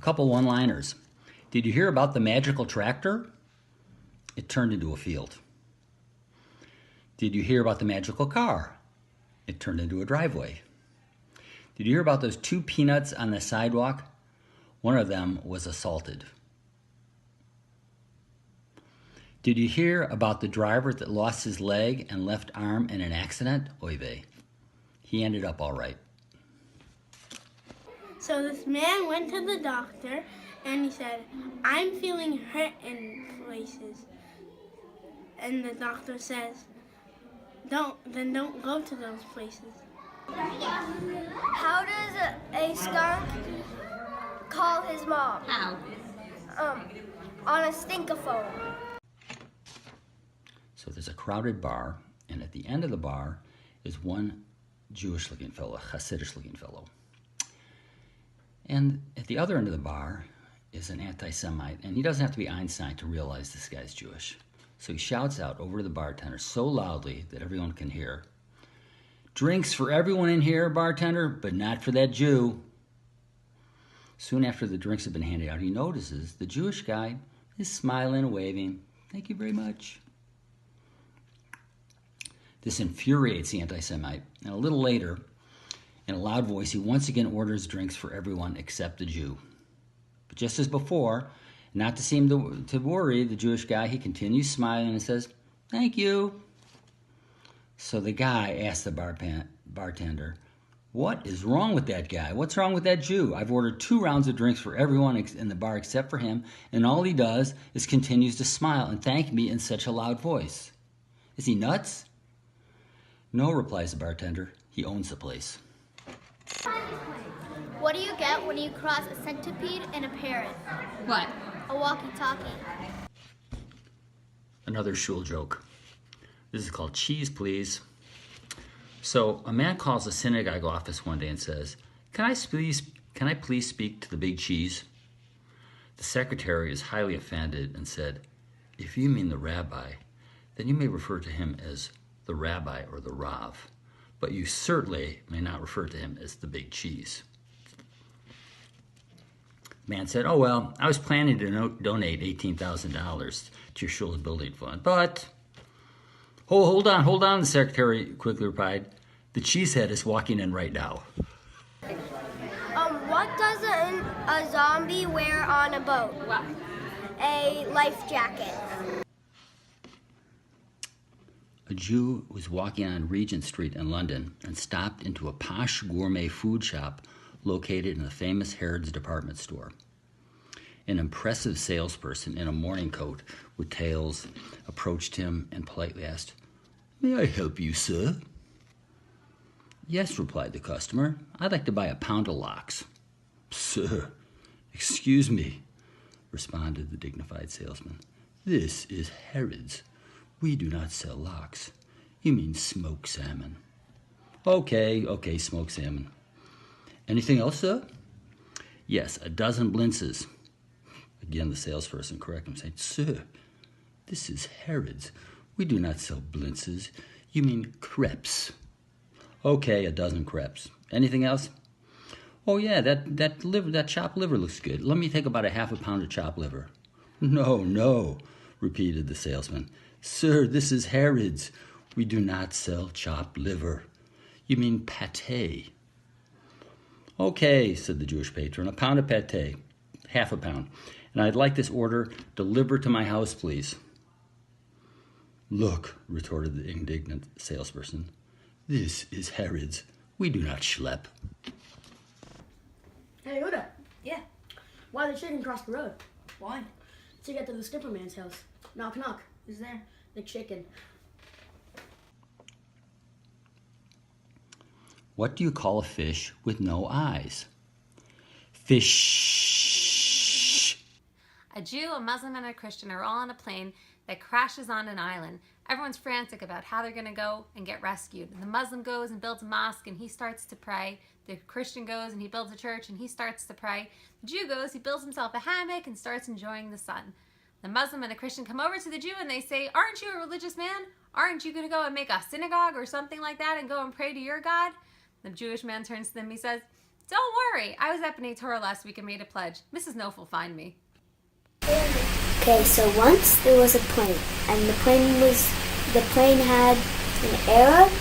couple one-liners. Did you hear about the magical tractor? It turned into a field. Did you hear about the magical car? It turned into a driveway. Did you hear about those 2 peanuts on the sidewalk? One of them was assaulted. Did you hear about the driver that lost his leg and left arm in an accident? Oy vey. He ended up all right. So this man went to the doctor and he said, I'm feeling hurt in places. And the doctor says, don't go to those places. How does a skunk call his mom? How? On a stinkophone. So there's a crowded bar, and at the end of the bar is one Jewish-looking fellow, a Hasidic-looking fellow. And at the other end of the bar is an anti-Semite, and he doesn't have to be Einstein to realize this guy's Jewish. So he shouts out over to the bartender so loudly that everyone can hear, "Drinks for everyone in here, bartender, but not for that Jew." Soon after the drinks have been handed out, he notices the Jewish guy is smiling and waving. "Thank you very much." This infuriates the anti-Semite, and a little later, in a loud voice, he once again orders drinks for everyone except the Jew. But just as before, not to seem to worry the Jewish guy, he continues smiling and says, "Thank you." So the guy asks the bartender, "What is wrong with that guy? What's wrong with that Jew? I've ordered 2 rounds of drinks for everyone in the bar except for him, and all he does is continues to smile and thank me in such a loud voice. Is he nuts?" "No," replies the bartender. "He owns the place." What do you get when you cross a centipede and a parrot? What? A walkie-talkie. Another shul joke. This is called Cheese Please. So a man calls the synagogue office one day and says, can I please speak to the big cheese?" The secretary is highly offended and said, "If you mean the rabbi, then you may refer to him as the rabbi or the Rav, but you certainly may not refer to him as the big cheese." The man said, "Oh, well, I was planning to donate $18,000 to your shul's building fund, but..." Hold on, the secretary quickly replied. "The cheesehead is walking in right now." What does a zombie wear on a boat? What? A life jacket. A Jew was walking on Regent Street in London and stopped into a posh gourmet food shop located in the famous Harrods department store. An impressive salesperson in a morning coat with tails approached him and politely asked, "May I help you, sir?" "Yes," replied the customer. "I'd like to buy a pound of lox." "Sir, excuse me," responded the dignified salesman. "This is Harrods. We do not sell lox. You mean smoked salmon." Okay, smoked salmon. "Anything else, sir?" "Yes, a dozen blintzes." Again, the salesperson corrected him, saying, "Sir, this is Harrods. We do not sell blintzes. You mean crepes." "Okay, a dozen crepes. Anything else?" "Oh yeah, that chopped liver looks good. Let me take about a half a pound of chopped liver." No, repeated the salesman. "Sir, this is Harrods. We do not sell chopped liver. You mean pate." "Okay," said the Jewish patron, "a pound of pate, half a pound. And I'd like this order delivered to my house, please." "Look," retorted the indignant salesperson, "this is Harrods. We do not schlep." Hey, Uda. Yeah. Why the chicken cross the road? Why? To get to the skipper man's house. Knock, knock. Who's there? The chicken. What do you call a fish with no eyes? Fish. A Jew, a Muslim, and a Christian are all on a plane that crashes on an island. Everyone's frantic about how they're going to go and get rescued. And the Muslim goes and builds a mosque and he starts to pray. The Christian goes and he builds a church and he starts to pray. The Jew goes, he builds himself a hammock and starts enjoying the sun. The Muslim and the Christian come over to the Jew and they say, "Aren't you a religious man? Aren't you going to go and make a synagogue or something like that and go and pray to your God?" The Jewish man turns to them, he says, Don't worry. I was at B'nai Torah last week and made a pledge. Mrs. Nof will find me. Okay, so once there was a plane, and the plane had an Arab,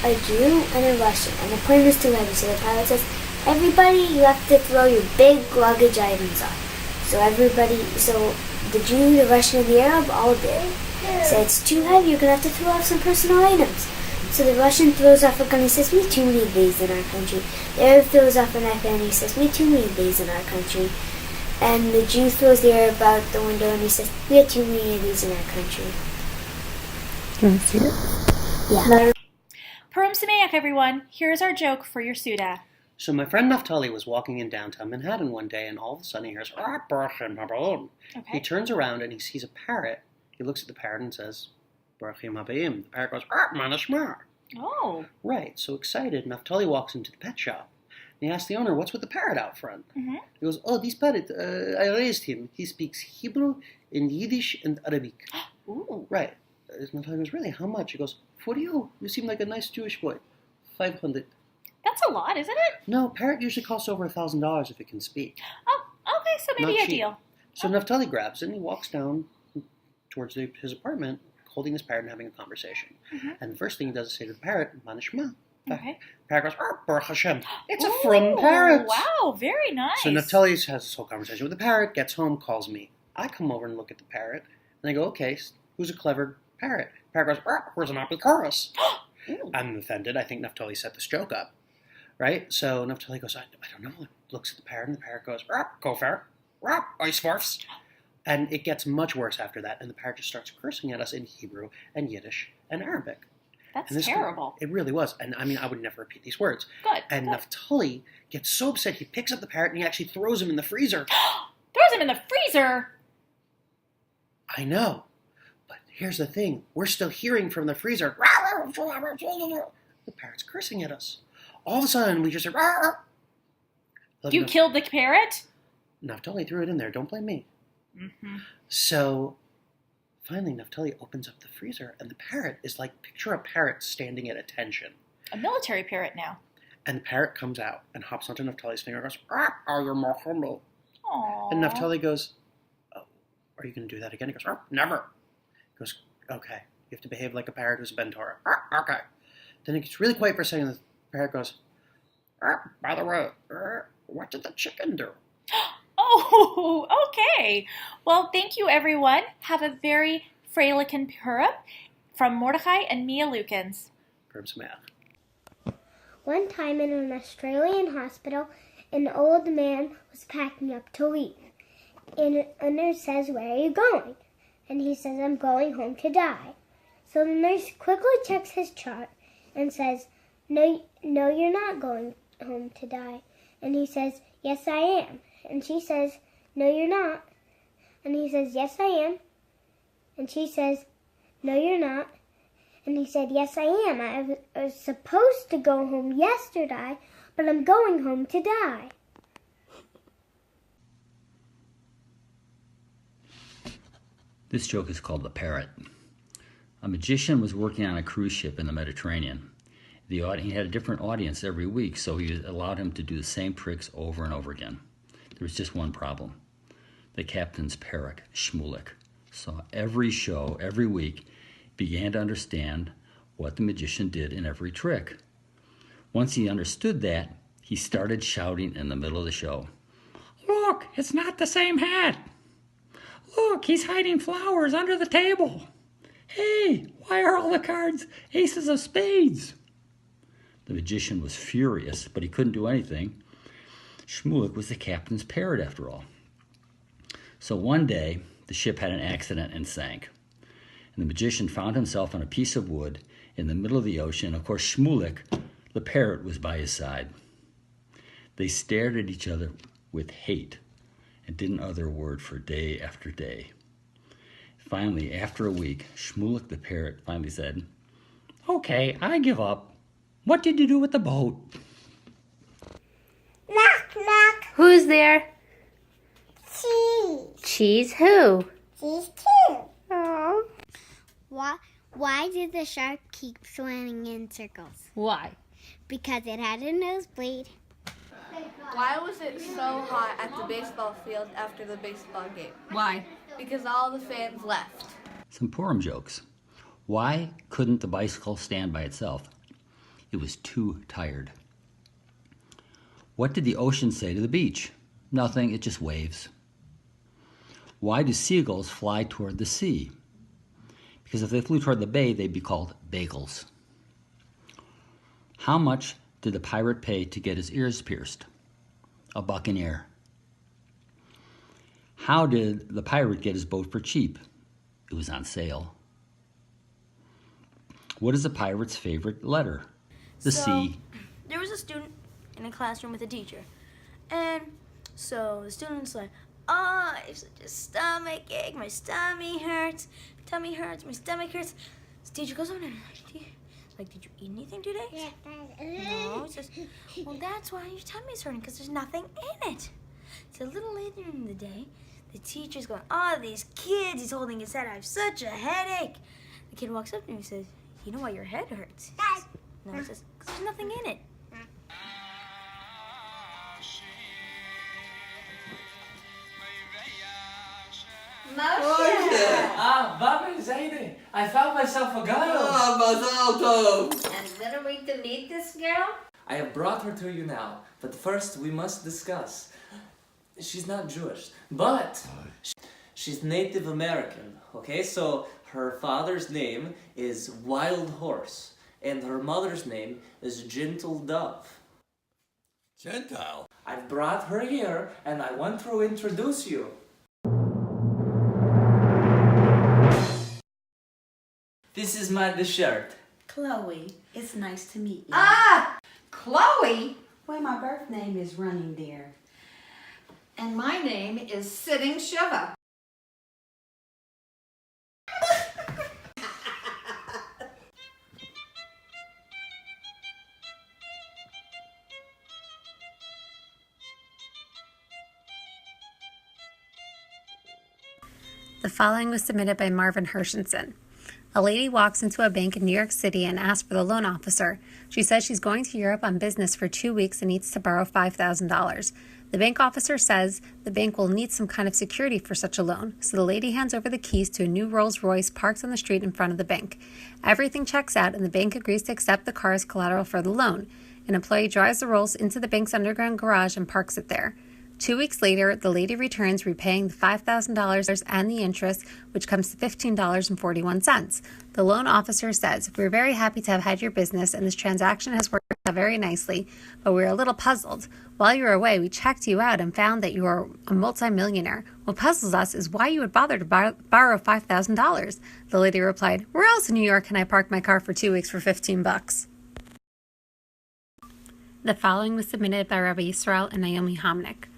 a Jew, and a Russian, and the plane was too heavy, so the pilot says, everybody, you have to throw your big luggage items on. So the Jew, the Russian, and the Arab all did. So it's too heavy, you're going to have to throw off some personal items. So the Russian throws off a gun, he says, we too many of these in our country. The Arab throws off a knife and he says, we too many of these in our country. And the Jew throws the Arab out the window and he says, we have too many of these in our country. Do you want to see it? Yeah. Purim Sameach, everyone. Here's our joke for your Suda. So my friend Naftali was walking in downtown Manhattan one day, and all of a sudden he hears, Okay. He turns around and he sees a parrot. He looks at the parrot and says, Barachim Habayim. The parrot goes, Manashmar. Oh. Right, so excited, Naftali walks into the pet shop. And he asks the owner, what's with the parrot out front? Mm-hmm. He goes, oh, this parrot, I raised him. He speaks Hebrew and Yiddish and Arabic. Ooh. Right. Naftali goes, really, how much? He goes, for you. You seem like a nice Jewish boy. 500. That's a lot, isn't it? No, parrot usually costs over $1,000 if it can speak. Oh, okay, so maybe Not a cheap. deal. So Naftali grabs it and he walks down towards his apartment, holding his parrot and having a conversation. Mm-hmm. And the first thing he does is say to the parrot, Manishma. Okay. Parrot goes, Baruch Hashem. It's a from parrot. Wow, very nice. So Naftali has this whole conversation with the parrot, gets home, calls me. I come over and look at the parrot, and I go, okay, who's a clever parrot? Parrot goes, where's an apicurus? I'm offended. I think Naftali set this joke up. Right? So Naftali goes, I don't know. Looks at the parrot, and the parrot goes, Gopher, ice farfs. And it gets much worse after that, and the parrot just starts cursing at us in Hebrew and Yiddish and Arabic. That's terrible. It really was. And I mean, I would never repeat these words. Good. And Naftali gets so upset, he picks up the parrot and he actually throws him in the freezer. Throws him in the freezer? I know. But here's the thing. We're still hearing from the freezer. The parrot's cursing at us. All of a sudden, we just hear, You killed the parrot? Naftali threw it in there. Don't blame me. Mm-hmm. So finally, Naftali opens up the freezer, and the parrot is like, picture a parrot standing at attention. A military parrot now. And the parrot comes out and hops onto Naftali's finger and goes, you're more humble. Aww. And Naftali goes, oh, are you going to do that again? He goes, never. He goes, okay, you have to behave like a parrot who's been Torah. Okay. Then it gets really quiet for a second, and the parrot goes, by the way, what did the chicken do? Oh, okay. Well, thank you, everyone. Have a very Freilichen Purim from Mordechai and Mia Lukens. Purim Sameach. One time in an Australian hospital, an old man was packing up to leave. And a nurse says, where are you going? And he says, I'm going home to die. So the nurse quickly checks his chart and says, no, you're not going home to die. And he says, yes, I am. And she says, no, you're not. And he says, yes, I am. And she says, no, you're not. And he said, yes, I am. I was supposed to go home yesterday, but I'm going home to die. This joke is called The Parrot. A magician was working on a cruise ship in the Mediterranean. He had a different audience every week, so he allowed him to do the same tricks over and over again. There was just one problem. The captain's parrot, Shmulik, saw every show, every week, began to understand what the magician did in every trick. Once he understood that, he started shouting in the middle of the show, "Look, it's not the same hat! Look, he's hiding flowers under the table! Hey, why are all the cards aces of spades?" The magician was furious, but he couldn't do anything. Shmulik was the captain's parrot after all. So one day, the ship had an accident and sank. And the magician found himself on a piece of wood in the middle of the ocean. Of course, Shmulik, the parrot, was by his side. They stared at each other with hate and didn't utter a word for day after day. Finally, after a week, Shmulik the parrot finally said, "Okay, I give up. What did you do with the boat?" Knock, knock. Who's there? Cheese. Cheese who? Cheese too. Aww. Why did the shark keep swimming in circles? Why? Because it had a nosebleed. Why was it so hot at the baseball field after the baseball game? Why? Because all the fans left. Some Purim jokes. Why couldn't the bicycle stand by itself? It was too tired. What did the ocean say to the beach? Nothing, it just waves. Why do seagulls fly toward the sea? Because if they flew toward the bay, they'd be called bagels. How much did the pirate pay to get his ears pierced? $1 an ear. How did the pirate get his boat for cheap? It was on sale. What is a pirate's favorite letter? The C. There was a student in a classroom with a teacher. And so the student's like, oh, I have such a stomach ache. My stomach hurts. My tummy hurts. My stomach hurts. The teacher goes on and like, did you eat anything today? No. He says, well, that's why your tummy's hurting, because there's nothing in it. So a little later in the day, the teacher's going, oh, these kids. He's holding his head. I have such a headache. The kid walks up to him and says, you know why your head hurts? He says, no, he says, because there's nothing in it. Baba Zaide, I found myself a girl. Mazal tov. And when are we to meet this girl? I have brought her to you now, but first we must discuss. She's not Jewish, but she's Native American, okay? So her father's name is Wild Horse, and her mother's name is Gentle Dove. Gentile. I've brought her here, and I want to introduce you. This is my dessert. Chloe, it's nice to meet you. Ah! Chloe? Well, my birth name is Running Deer. And my name is Sitting Shiva. The following was submitted by Marvin Hershenson. A lady walks into a bank in New York City and asks for the loan officer. She says she's going to Europe on business for 2 weeks and needs to borrow $5,000. The bank officer says the bank will need some kind of security for such a loan, so the lady hands over the keys to a new Rolls Royce parked on the street in front of the bank. Everything checks out and the bank agrees to accept the car as collateral for the loan. An employee drives the Rolls into the bank's underground garage and parks it there. 2 weeks later, the lady returns repaying the $5,000 and the interest, which comes to $15.41. The loan officer says, we're very happy to have had your business and this transaction has worked out very nicely, but we're a little puzzled. While you were away, we checked you out and found that you are a multimillionaire. What puzzles us is why you would bother to borrow $5,000. The lady replied, where else in New York can I park my car for 2 weeks for $15? The following was submitted by Rabbi Yisrael and Naomi Homnick.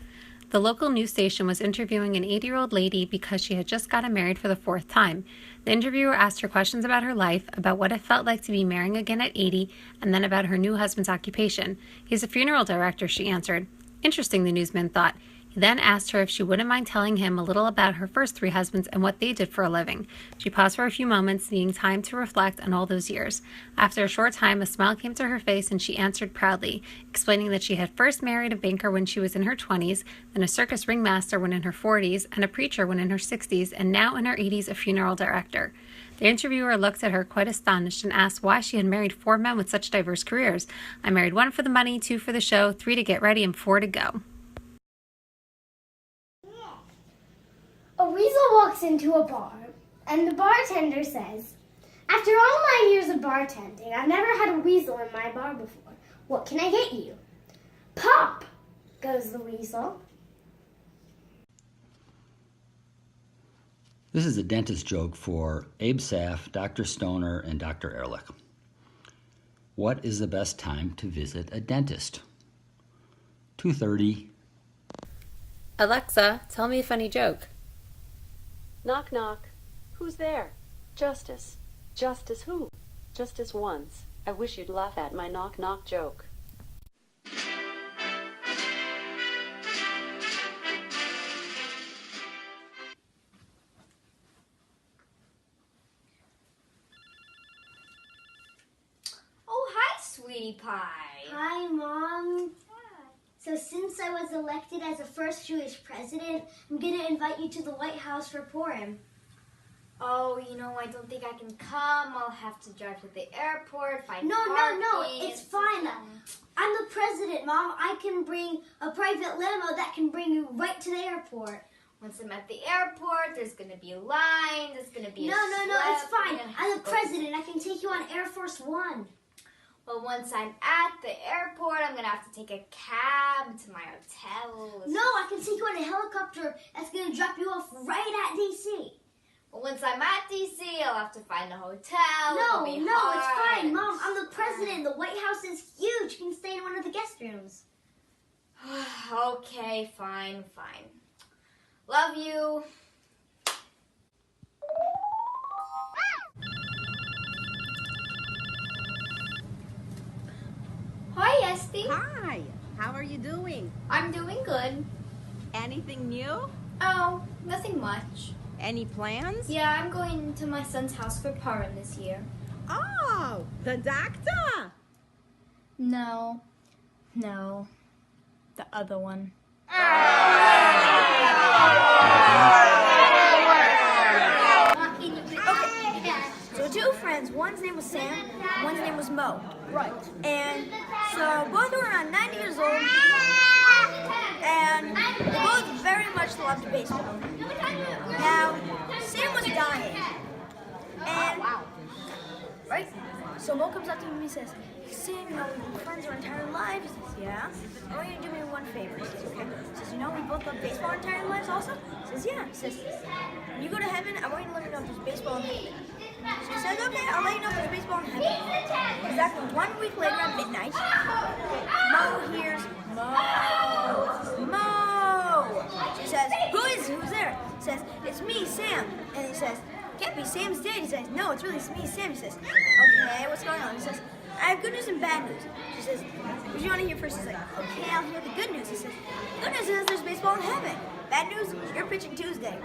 The local news station was interviewing an 80-year-old lady because she had just gotten married for the 4th time. The interviewer asked her questions about her life, about what it felt like to be marrying again at 80, and then about her new husband's occupation. He's a funeral director, she answered. Interesting, the newsman thought. He then asked her if she wouldn't mind telling him a little about her first 3 husbands and what they did for a living. She paused for a few moments, needing time to reflect on all those years. After a short time, a smile came to her face and she answered proudly, explaining that she had first married a banker when she was in her 20s, then a circus ringmaster when in her 40s, and a preacher when in her 60s, and now in her 80s, a funeral director. The interviewer looked at her quite astonished and asked why she had married 4 men with such diverse careers. I married 1 for the money, 2 for the show, 3 to get ready, and 4 to go. A weasel walks into a bar, and the bartender says, after all my years of bartending, I've never had a weasel in my bar before. What can I get you? Pop, goes the weasel. This is a dentist joke for Abe Saf, Dr. Stoner, and Dr. Ehrlich. What is the best time to visit a dentist? 2:30. Alexa, tell me a funny joke. Knock, knock. Who's there? Justice. Justice who? Justice once. I wish you'd laugh at my knock, knock joke. Oh, hi, sweetie pie. Hi, Mom. So since I was elected as the first Jewish president, I'm going to invite you to the White House for Purim. Oh, I don't think I can come. I'll have to drive to the airport, find No, parking. it's fine. I'm the president, Mom. I can bring a private limo that can bring you right to the airport. Once I'm at the airport, there's going to be a line, there's going to be No, it's fine. I'm the president. I can take you on Air Force One. Well, once I'm at the airport, I'm going to have to take a cab to my hotel. No, I can take you on a helicopter that's going to drop you off right at D.C. Well, once I'm at D.C., I'll have to find a hotel. No, it's fine, Mom. I'm the president. The White House is huge. You can stay in one of the guest rooms. Okay, fine. Love you. Hi, Esty. Hi. How are you doing? I'm doing good. Anything new? Oh, nothing much. Any plans? Yeah, I'm going to my son's house for Purim this year. Oh, the doctor. No. The other one. So two friends, one's name was Sam, one's name was Mo. Right. And so both were around 90 years old, and they both very much loved baseball. Now, Sam was dying. And, right? So Mo comes up to him and he says, Sam, we've been friends our entire lives. He says, yeah. I want you to do me one favor. He says, okay. He says, we both love baseball our entire lives also? He says, yeah. He says, when you go to heaven, I want you to let me know if there's baseball in heaven. She says, okay, I'll let you know if there's baseball in heaven. Exactly 1 week later at midnight, Mo hears, Mo! She says, who's there? He says, it's me, Sam. And he says, can't be, Sam's dead. He says, no, it's really me, Sam. He says, okay, what's going on? He says, I have good news and bad news. She says, what do you want to hear first? He's like, okay, I'll hear the good news. He says, good news is there's baseball in heaven. Bad news, you're pitching Tuesday.